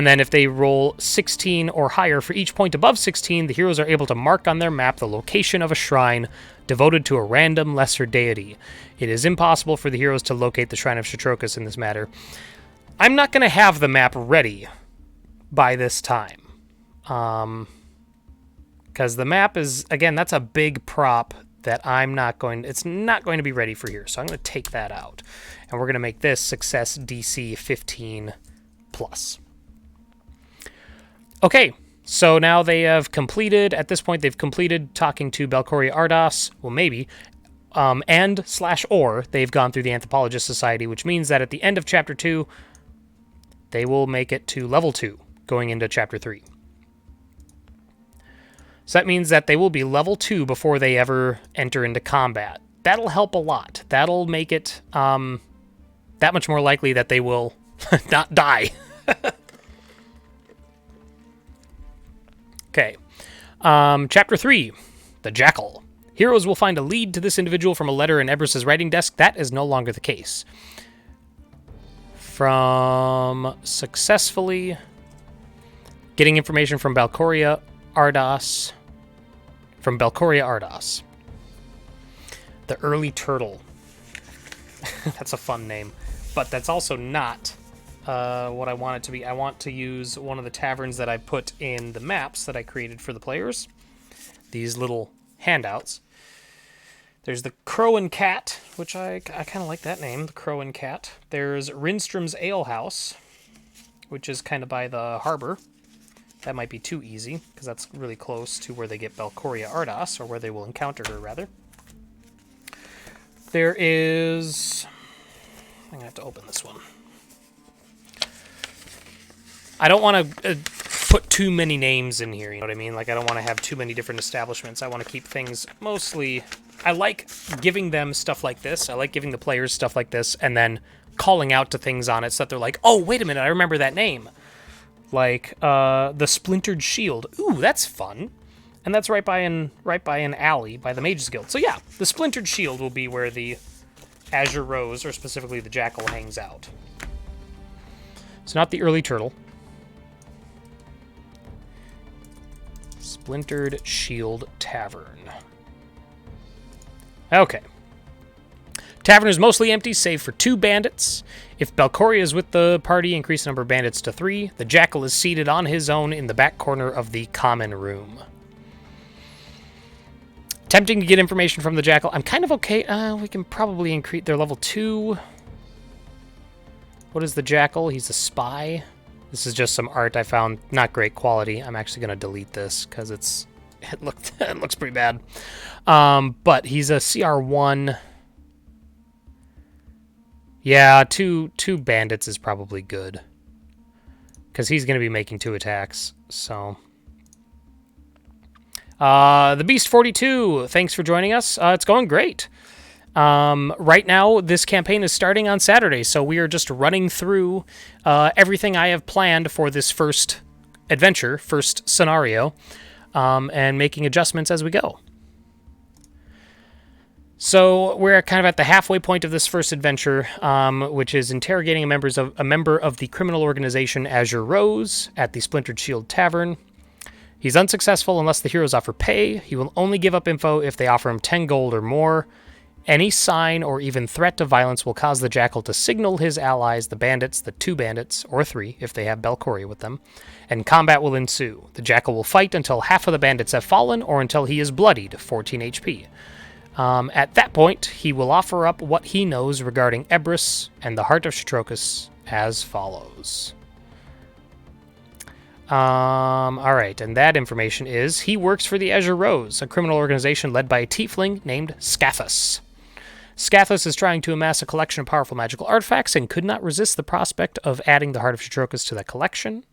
then if they roll 16 or higher for each point above 16, the heroes are able to mark on their map the location of a shrine devoted to a random lesser deity. It is impossible for the heroes to locate the Shrine of Shatrokas in this matter. I'm not going to have the map ready by this time. Because the map is, again, that's a big prop that it's not going to be ready for here. So I'm going to take that out. And we're going to make this success DC 15 plus. Okay, so now they have completed, at this point they've completed talking to Belcory Ardas, well maybe, and/or they've gone through the Anthropologist Society, which means that at the end of Chapter 2, they will make it to Level 2, going into Chapter 3. So that means that they will be level 2 before they ever enter into combat. That'll help a lot. That'll make it that much more likely that they will not die. Okay. Chapter 3, The Jackal. Heroes will find a lead to this individual from a letter in Ebrus's writing desk. That is no longer the case. From successfully getting information from Belcoria Ardas. The Early Turtle. That's a fun name. But that's also not what I want it to be. I want to use one of the taverns that I put in the maps that I created for the players. These little handouts. There's the Crow and Cat, which I kind of like that name, the Crow and Cat. There's Rinstrom's Ale House, which is kind of by the harbor. That might be too easy, because that's really close to where they get Belcoria Ardas, or where they will encounter her, rather. There is... I'm going to have to open this one. I don't want to put too many names in here, you know what I mean? Like, I don't want to have too many different establishments. I want to keep things mostly... I like giving them stuff like this. I like giving the players stuff like this, and then calling out to things on it so that they're like, oh, wait a minute, I remember that name. Like, the Splintered Shield. Ooh, that's fun. And that's right by an alley by the Mages Guild. So yeah, the Splintered Shield will be where the Azure Rose, or specifically the Jackal, hangs out. It's not the Early Turtle. Splintered Shield Tavern. Okay. Tavern is mostly empty, save for 2 bandits. If Belcoria is with the party, increase the number of bandits to 3. The Jackal is seated on his own in the back corner of the common room. Attempting to get information from the Jackal. I'm kind of okay. We can probably increase their level 2. What is the Jackal? He's a spy. This is just some art I found. Not great quality. I'm actually going to delete this because it looks pretty bad. But he's a CR1. Yeah, two bandits is probably good. Because he's going to be making 2 attacks, so... The Beast 42, thanks for joining us. It's going great. Right now, this campaign is starting on Saturday, so we are just running through everything I have planned for this first adventure, first scenario, and making adjustments as we go. So we're kind of at the halfway point of this first adventure, which is interrogating a member of the criminal organization Azure Rose at the Splintered Shield Tavern. He's unsuccessful unless the heroes offer pay. He will only give up info if they offer him 10 gold or more. Any sign or even threat of violence will cause the Jackal to signal his allies, the bandits, the 2 bandits, or 3 if they have Belcoria with them, and combat will ensue. The Jackal will fight until half of the bandits have fallen or until he is bloodied, 14 HP. At that point, he will offer up what he knows regarding Ebrus and the Heart of Shatrokus as follows. Alright, and that information is, he works for the Azure Rose, a criminal organization led by a tiefling named Scathus. Scathus is trying to amass a collection of powerful magical artifacts and could not resist the prospect of adding the Heart of Shatrokus to that collection.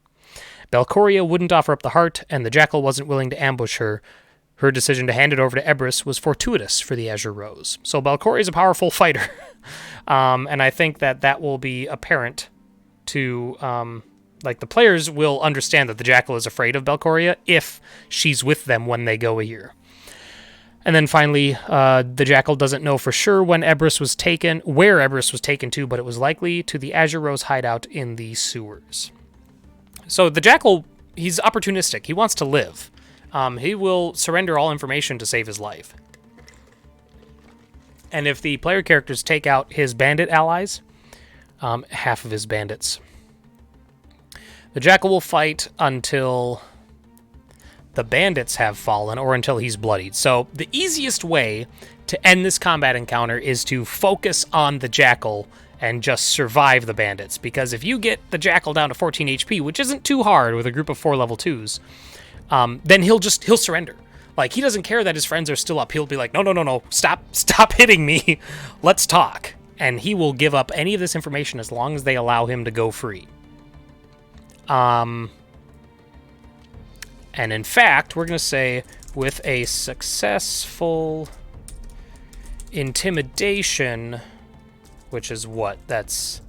Belcoria wouldn't offer up the heart, and the Jackal wasn't willing to ambush her. Her decision to hand it over to Ebrus was fortuitous for the Azure Rose. So Belcoria is a powerful fighter. And I think that will be apparent to... Like, the players will understand that the Jackal is afraid of Belcoria if she's with them when they go here. And then finally, the Jackal doesn't know for sure where Ebrus was taken to, but it was likely to the Azure Rose hideout in the sewers. So the Jackal, he's opportunistic. He wants to live. He will surrender all information to save his life. And if the player characters take out his bandit allies, half of his bandits... The Jackal will fight until the bandits have fallen or until he's bloodied. So the easiest way to end this combat encounter is to focus on the Jackal and just survive the bandits. Because if you get the Jackal down to 14 HP, which isn't too hard with a group of 4 level 2s, then he'll surrender. Like, he doesn't care that his friends are still up. He'll be like, no, stop hitting me. Let's talk. And he will give up any of this information as long as they allow him to go free. And in fact, we're going to say with a successful intimidation, which is what? That's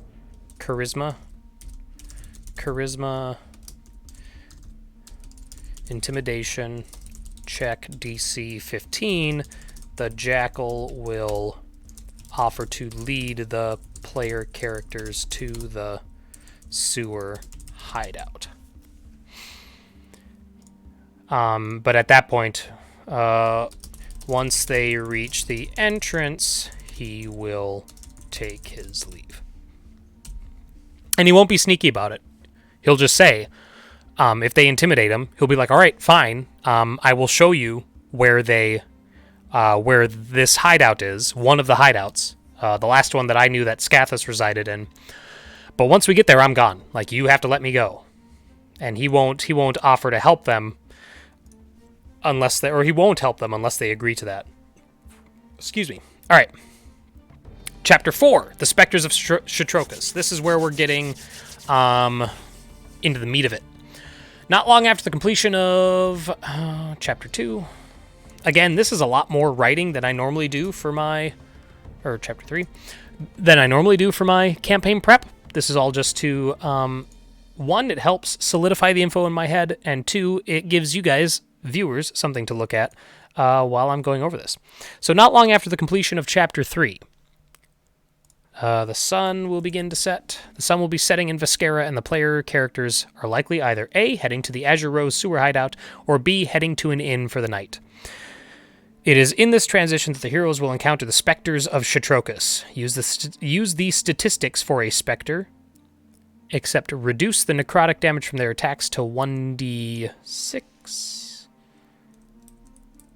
charisma. Charisma, intimidation, check DC 15. The Jackal will offer to lead the player characters to the sewer hideout. But at that point, once they reach the entrance, he will take his leave. And he won't be sneaky about it. He'll just say, if they intimidate him, he'll be like, all right, fine. I will show you where where this hideout is, one of the hideouts, the last one that I knew that Scathus resided in. But once we get there, I'm gone. Like, you have to let me go. And he won't offer to help them he won't help them unless they agree to that. Excuse me. All right. Chapter 4, The Spectres of Shatrokas. This is where we're getting into the meat of it. Not long after the completion of Chapter 2. Again, this is a lot more writing than I normally do for my... Or Chapter 3. Than I normally do for my campaign prep. This is all just to... 1, it helps solidify the info in my head. And 2, it gives you guys, viewers, something to look at while I'm going over this. So not long after the completion of Chapter 3... the sun will begin to set. The sun will be setting in Viscera, and the player characters are likely either A, heading to the Azure Rose sewer hideout, or B, heading to an inn for the night. It is in this transition that the heroes will encounter the Spectres of Shatrokas. Use the statistics for a Spectre, except reduce the necrotic damage from their attacks to 1d6.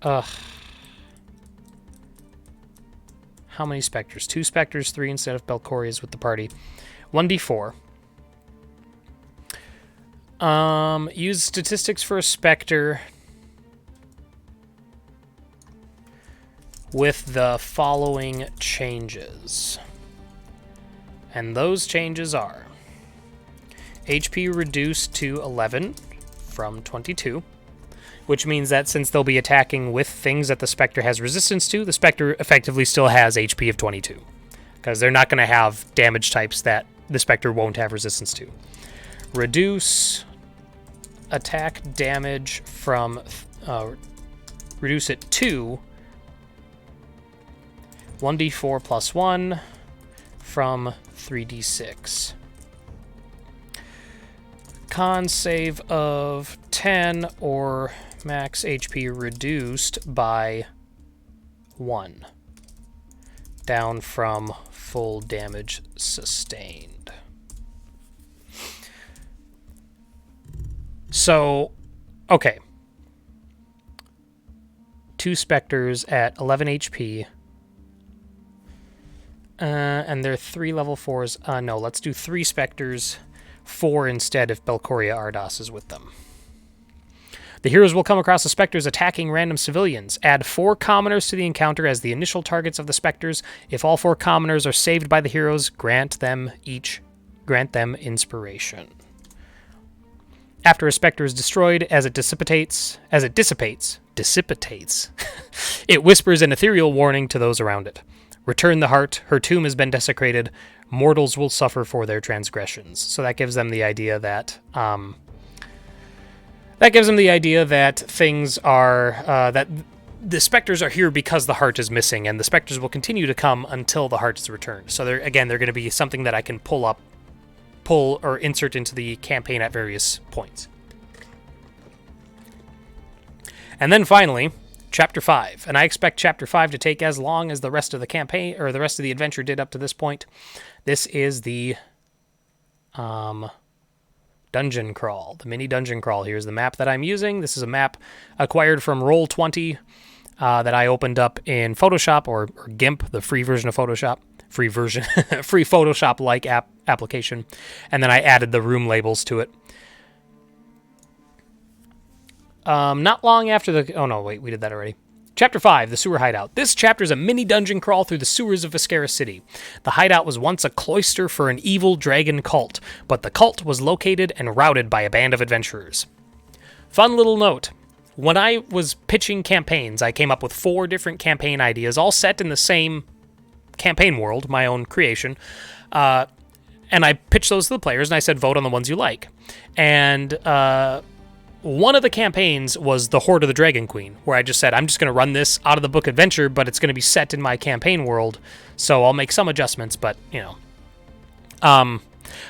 Ugh. How many Spectres? 2 Spectres, 3 instead of Belcoria's with the party. 1d4. Use statistics for a Spectre with the following changes. And those changes are HP reduced to 11 from 22. Which means that since they'll be attacking with things that the Spectre has resistance to, the Spectre effectively still has HP of 22. Because they're not going to have damage types that the Spectre won't have resistance to. Reduce attack damage from... reduce it to 1d4 plus 1 from 3d6. Con save of 10 or... max HP reduced by 1. Down from full damage sustained. So, okay. 2 Spectres at 11 HP. And they're 3 level 4s. No, let's do 3 Spectres, 4 instead if Belcoria Ardas is with them. The heroes will come across the Spectres attacking random civilians. Add 4 commoners to the encounter as the initial targets of the Spectres. If all 4 commoners are saved by the heroes, grant them inspiration. After a Spectre is destroyed, as it dissipates, it whispers an ethereal warning to those around it. Return the heart, her tomb has been desecrated, mortals will suffer for their transgressions. So that gives them the idea that... things are... that the Spectres are here because the heart is missing, and the Spectres will continue to come until the heart is returned. So they're going to be something that I can pull or insert into the campaign at various points. And then finally, Chapter 5. And I expect Chapter 5 to take as long as the rest of the campaign, or the rest of the adventure did up to this point. This is the dungeon crawl, the mini dungeon crawl. Here's the map that I'm using. This is a map acquired from Roll20 that I opened up in Photoshop, or GIMP, the free version of Photoshop. Free Photoshop-like application. And then I added the room labels to it. Not long after the... Oh, no, wait, we did that already. Chapter 5, The Sewer Hideout. This chapter is a mini dungeon crawl through the sewers of Viscera City. The hideout was once a cloister for an evil dragon cult, but the cult was located and routed by a band of adventurers. Fun little note. when I was pitching campaigns, I came up with 4 different campaign ideas, all set in the same campaign world, my own creation. And I pitched those to the players, and I said, vote on the ones you like. And one of the campaigns was the Horde of the Dragon Queen, where I just said, I'm just going to run this out of the book adventure, but it's going to be set in my campaign world, so I'll make some adjustments, but, you know.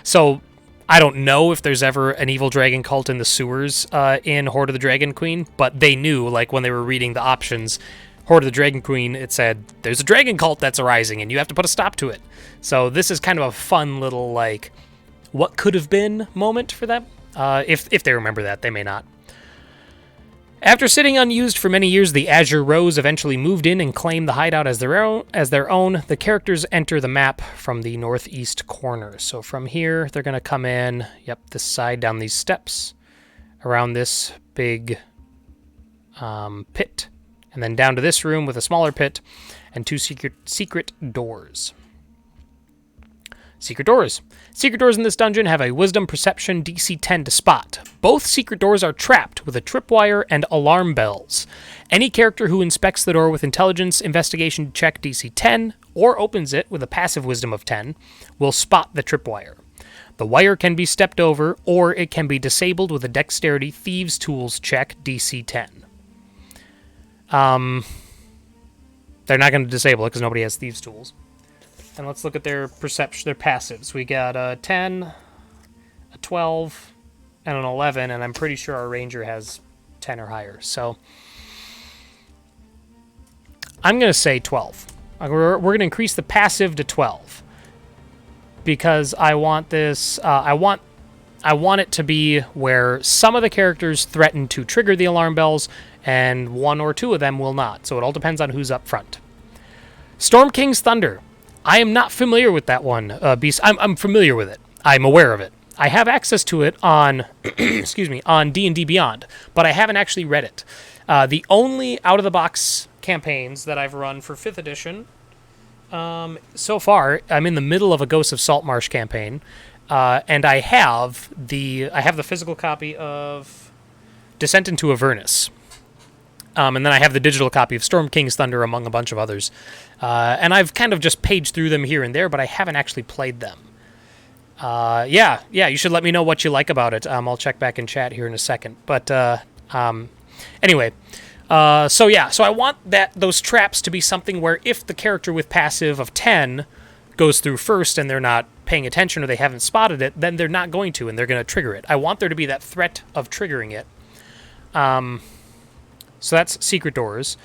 So I don't know if there's ever an evil dragon cult in the sewers in Horde of the Dragon Queen, but they knew, like, when they were reading the options, Horde of the Dragon Queen, it said, there's a dragon cult that's arising, and you have to put a stop to it. So this is kind of a fun little, like, what could have been moment for them. If they remember that, they may not. After sitting unused for many years, the Azure Rose eventually moved in and claimed the hideout as their own. The characters enter the map from the northeast corner. So from here, they're going to come in, this side, down these steps, around this big pit, and then down to this room with a smaller pit and 2 secret doors. Secret doors. Secret doors in this dungeon have a Wisdom Perception DC 10 to spot. Both secret doors are trapped with a tripwire and alarm bells. Any character who inspects the door with Intelligence Investigation check DC 10 or opens it with a passive Wisdom of 10 will spot the tripwire. The wire can be stepped over or it can be disabled with a Dexterity Thieves Tools check DC 10. They're not going to disable it because nobody has Thieves Tools. And let's look at their perception, their passives. We got a 10, a 12, and an 11, and I'm pretty sure our ranger has 10 or higher. So I'm going to say 12. We're going to increase the passive to 12 because I want this. I want it to be where some of the characters threaten to trigger the alarm bells, and 1 or 2 of them will not. So it all depends on who's up front. Storm King's Thunder. I am not familiar with that one, Beast. I'm familiar with it. I'm aware of it. I have access to it on, on D&D Beyond, but I haven't actually read it. The only out-of-the-box campaigns that I've run for 5th edition, so far, I'm in the middle of a Ghosts of Saltmarsh campaign, and I have the physical copy of Descent into Avernus. And then I have the digital copy of Storm King's Thunder, among a bunch of others. And I've kind of just paged through them here and there, but I haven't actually played them. You should let me know what you like about it. I'll check back in chat here in a second. But anyway, so I want those traps to be something where if the character with passive of 10 goes through first and they're not paying attention or they haven't spotted it, then they're not going to, and they're going to trigger it. I want there to be that threat of triggering it. So that's secret doors.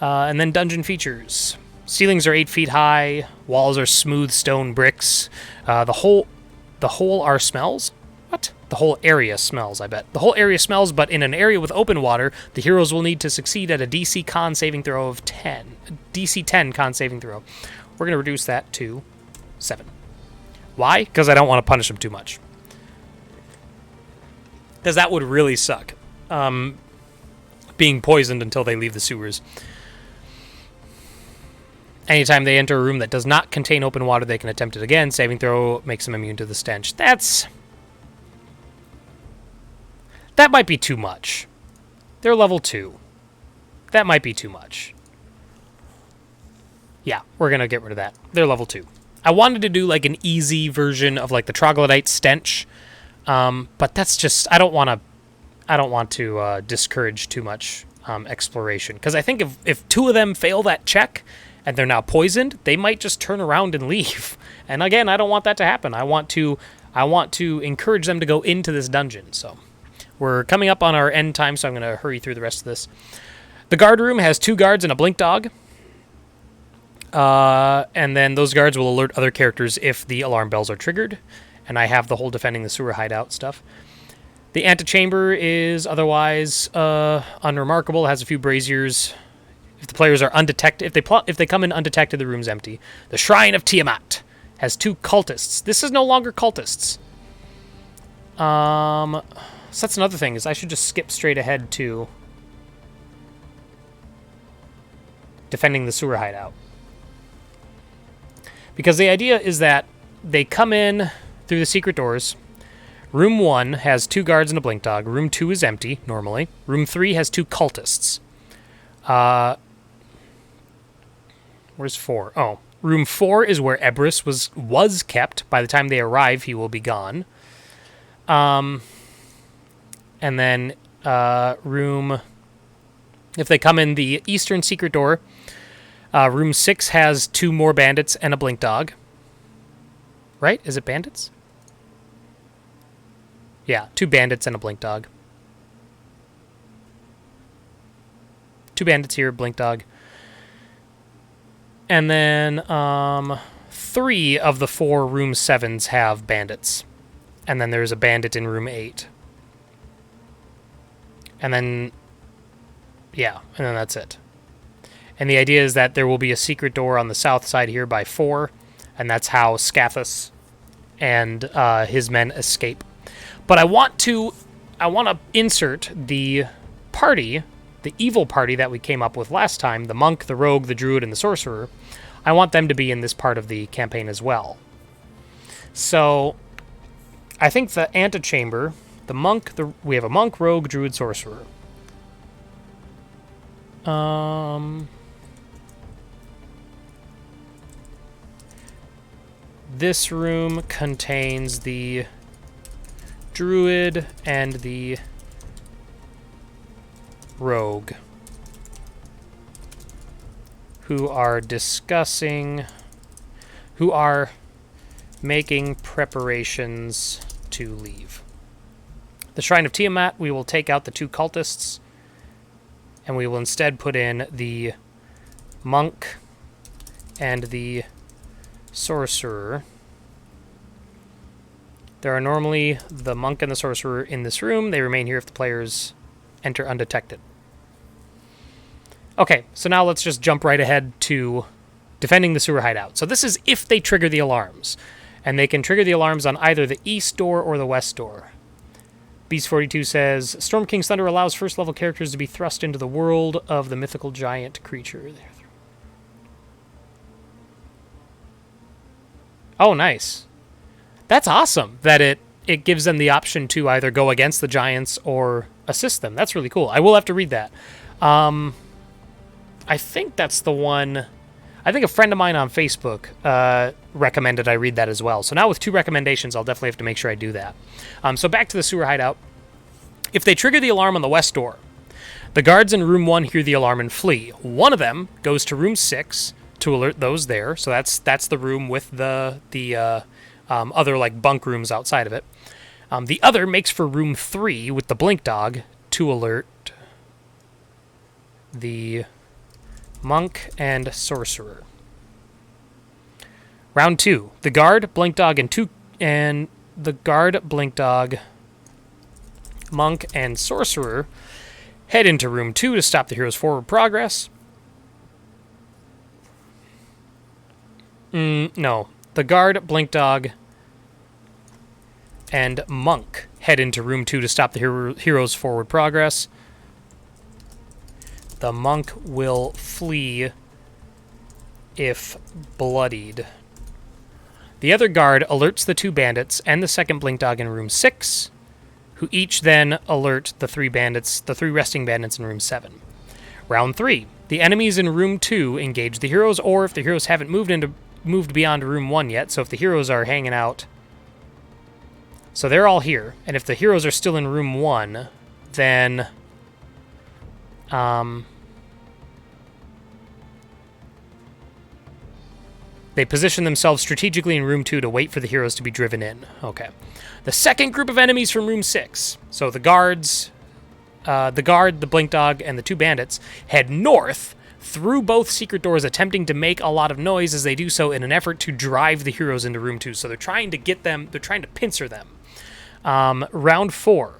And then dungeon features. Ceilings are 8 feet high. Walls are smooth stone bricks. The whole are smells? What? The whole area smells, I bet. The whole area smells, but in an area with open water, the heroes will need to succeed at a DC con saving throw of 10. DC 10 con saving throw. We're going to reduce that to 7. Why? Because I don't want to punish them too much. Because that would really suck. Being poisoned until they leave the sewers. Anytime they enter a room that does not contain open water, they can attempt it again. Saving throw makes them immune to the stench. That might be too much. They're level 2. That might be too much. Yeah, we're going to get rid of that. They're level 2. I wanted to do like an easy version of like the troglodyte stench. But that's just, I don't want to discourage too much exploration. Because I think if 2 of them fail that check and they're now poisoned, they might just turn around and leave. And again, I don't want that to happen. I want to encourage them to go into this dungeon. So we're coming up on our end time, so I'm going to hurry through the rest of this. The guard room has 2 guards and a blink dog. And then those guards will alert other characters if the alarm bells are triggered. And I have the whole defending the sewer hideout stuff. The antechamber is otherwise unremarkable. It has a few braziers. If the players are undetected, if they come in undetected, the room's empty. The Shrine of Tiamat has 2 cultists. This is no longer cultists. So that's another thing, is I should just skip straight ahead to defending the sewer hideout. Because the idea is that they come in through the secret doors, Room 1 has 2 guards and a blink dog. Room 2 is empty, normally. Room 3 has 2 cultists. Where's 4? Oh, room 4 is where Ebris was kept. By the time they arrive, he will be gone. And then room... If they come in the eastern secret door, room 6 has 2 more bandits and a blink dog. Right? Is it bandits? Yeah, 2 bandits and a blink dog. 2 bandits here, blink dog. And then 3 of the 4 room 7s have bandits. And then there's a bandit in room 8. And then... yeah, and then that's it. And the idea is that there will be a secret door on the south side here by 4, and that's how Scathus and his men escape. But I want to insert the party, the evil party that we came up with last time, the monk, the rogue, the druid, and the sorcerer. I want them to be in this part of the campaign as well. So, I think the antechamber, the monk, we have a monk, rogue, druid, sorcerer. This room contains the druid and the rogue, who are making preparations to leave. The Shrine of Tiamat, we will take out the 2 cultists, and we will instead put in the monk and the sorcerer. There are normally the monk and the sorcerer in this room. They remain here if the players enter undetected. Okay, so now let's just jump right ahead to defending the sewer hideout. So this is if they trigger the alarms. And they can trigger the alarms on either the east door or the west door. Beast42 says, Storm King's Thunder allows first-level characters to be thrust into the world of the mythical giant creature. Oh, nice. That's awesome that it gives them the option to either go against the giants or assist them. That's really cool. I will have to read that. I think that's the one... I think a friend of mine on Facebook recommended I read that as well. So now with 2 recommendations, I'll definitely have to make sure I do that. So back to the sewer hideout. If they trigger the alarm on the west door, the guards in room 1 hear the alarm and flee. One of them goes to room 6 to alert those there. So that's the room with the other like bunk rooms outside of it. The other makes for room 3 with the blink dog to alert the monk and sorcerer. Round 2. The guard, blink dog, and the guard, blink dog, monk, and sorcerer head into room 2 to stop the hero's forward progress. No. The guard, blink dog, and monk head into room 2 to stop the hero's forward progress. The monk will flee if bloodied. The other guard alerts the 2 bandits and the second blink dog in room 6, who each then alert the 3 resting bandits in room 7. Round 3. The enemies in room 2 engage the heroes, or if the heroes haven't moved beyond room 1 yet, so if the heroes are hanging out... So they're all here, and if the heroes are still in room 1, then... they position themselves strategically in room 2 to wait for the heroes to be driven in. Okay. The second group of enemies from room 6, so the guards, the blink dog, and the 2 bandits, head north through both secret doors, attempting to make a lot of noise as they do so in an effort to drive the heroes into room 2. So they're trying to pincer them. Round 4.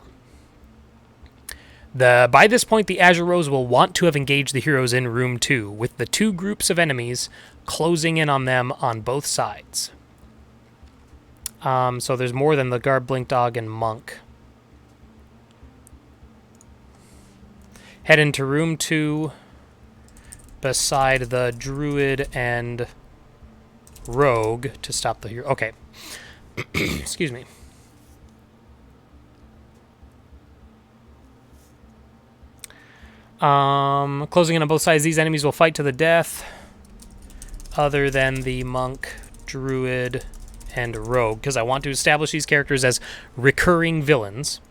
By this point, the Azure Rose will want to have engaged the heroes in room 2, with the 2 groups of enemies closing in on them on both sides. So there's more than the guard, blink dog, and monk. Head into room 2 beside the druid and rogue to stop the hero. Okay. Excuse me. Closing in on both sides, these enemies will fight to the death, other than the monk, druid, and rogue, because I want to establish these characters as recurring villains.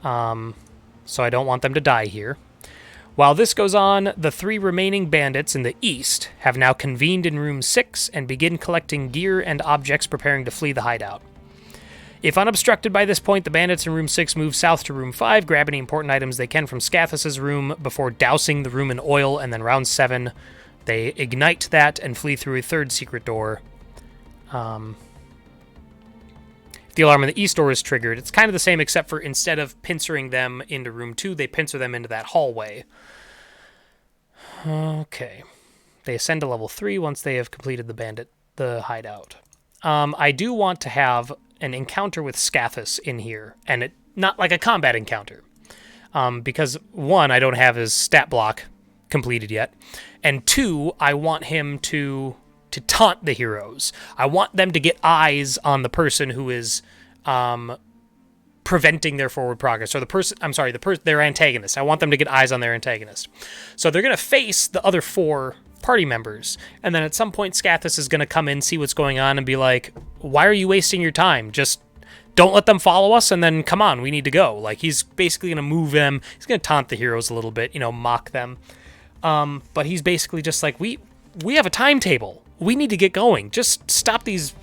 So I don't want them to die here. While this goes on, the 3 remaining bandits in the east have now convened in room 6 and begin collecting gear and objects, preparing to flee the hideout. If unobstructed by this point, the bandits in room 6 move south to room 5, grab any important items they can from Scathus's room before dousing the room in oil, and then round 7, they ignite that and flee through a 3rd secret door. If the alarm in the east door is triggered, it's kind of the same, except for instead of pincering them into room 2, they pincer them into that hallway. Okay. They ascend to level 3 once they have completed the hideout. I do want to have an encounter with Scathus in here, and it not like a combat encounter. Because 1, I don't have his stat block completed yet, and 2, I want him to taunt the heroes. I want them to get eyes on the person who is preventing their forward progress, or their antagonist. I want them to get eyes on their antagonist. So they're going to face the other 4 party members, and then at some point Scathus is going to come in, see what's going on, and be like, why are you wasting your time? Just don't let them follow us, and then come on, we need to go. Like, he's basically going to move them. He's going to taunt the heroes a little bit, mock them. But he's basically just like, we have a timetable. We need to get going. Just stop these,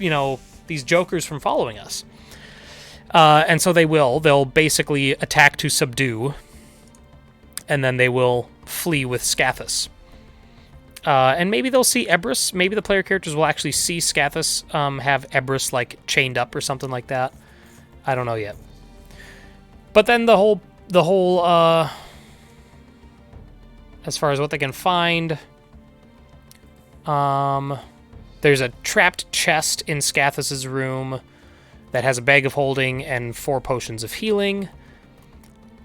these jokers from following us. And so they will. They'll basically attack to subdue, and then they will flee with Scathus. And maybe they'll see Ebrus. Maybe the player characters will actually see Scathus have Ebrus, like, chained up or something like that. I don't know yet. But then the whole as far as what they can find, there's a trapped chest in Scathus's room that has a bag of holding and 4 potions of healing.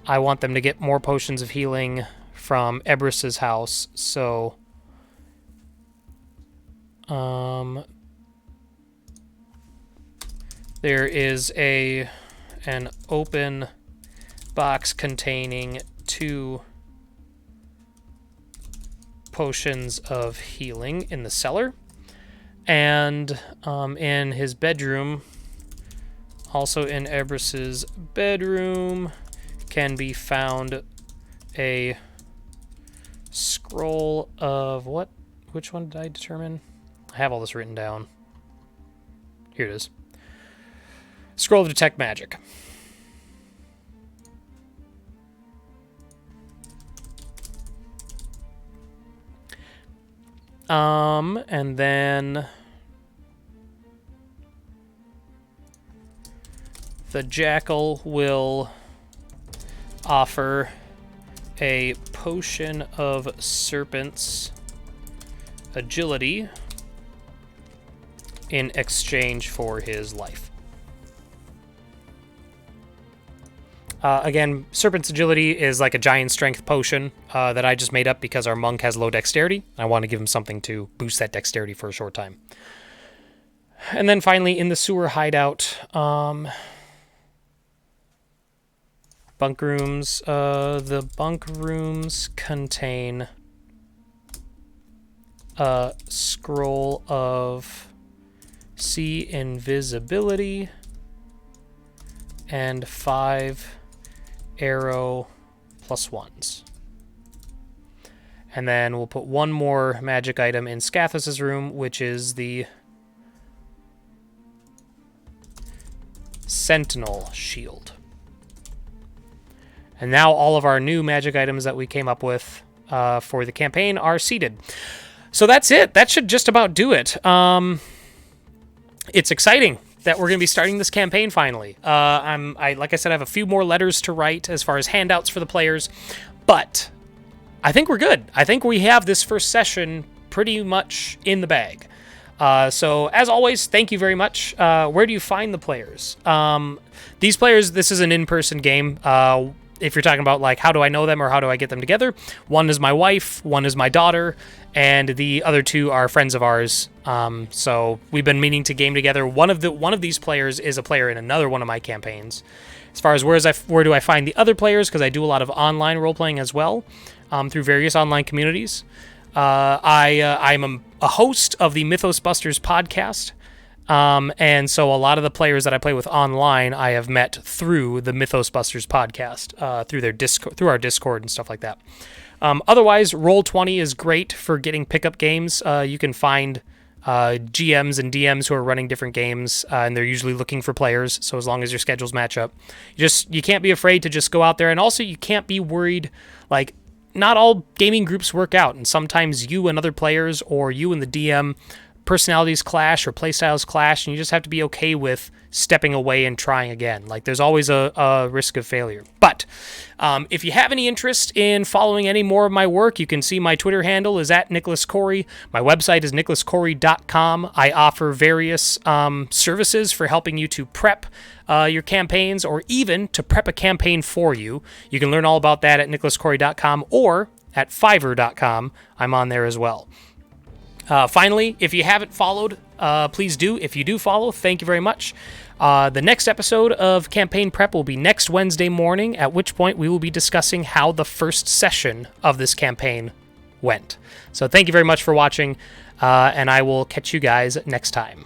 I want them to get more potions of healing from Ebrus's house, so there is an open box containing 2 potions of healing in the cellar, and in his bedroom, also in Ebrus's bedroom, can be found a scroll of what? Which one did I determine? I have all this written down. Here it is. Scroll of Detect Magic. And then the Jackal will offer a potion of Serpent's Agility in exchange for his life. Again, Serpent's Agility is like a giant strength potion that I just made up because our monk has low dexterity. I want to give him something to boost that dexterity for a short time. And then finally, in the sewer hideout, bunk rooms. The bunk rooms contain a scroll of See Invisibility and 5 arrow +1s. And then we'll put 1 more magic item in Scathus's room, which is the Sentinel Shield. And now all of our new magic items that we came up with for the campaign are seated. So that's it. That should just about do it. It's exciting that we're going to be starting this campaign finally. Like I said, I have a few more letters to write as far as handouts for the players, but I think we're good. I think we have this first session pretty much in the bag. So as always, thank you very much. Where do you find the players? These players, this is an in-person game. if you're talking about like how do I know them or how do I get them together, one is my wife, one is my daughter, and the other two are friends of ours. So we've been meaning to game together. One of these players is a player in another one of my campaigns. As far as where do I find the other players, because I do a lot of online role playing as well, through various online communities. I'm a host of the Mythos Busters podcast. And so a lot of the players that I play with online, I have met through the Mythos Busters podcast, through our Discord and stuff like that. Otherwise, Roll20 is great for getting pickup games. You can find GMs and DMs who are running different games, and they're usually looking for players. So as long as your schedules match up, you can't be afraid to just go out there, and also you can't be worried. Like, not all gaming groups work out, and sometimes you and other players, or you and the DM, personalities clash or playstyles clash, and you just have to be okay with stepping away and trying again. Like, there's always a risk of failure. But if you have any interest in following any more of my work, you can see my Twitter handle is @NicholasKory. My website is nicholaskory.com. I offer various services for helping you to prep your campaigns, or even to prep a campaign for you. You can learn all about that at nicholaskory.com or at fiverr.com. I'm on there as well. Finally, if you haven't followed, please do. If you do follow, thank you very much. The next episode of Campaign Prep will be next Wednesday morning, at which point we will be discussing how the first session of this campaign went. So thank you very much for watching, and I will catch you guys next time.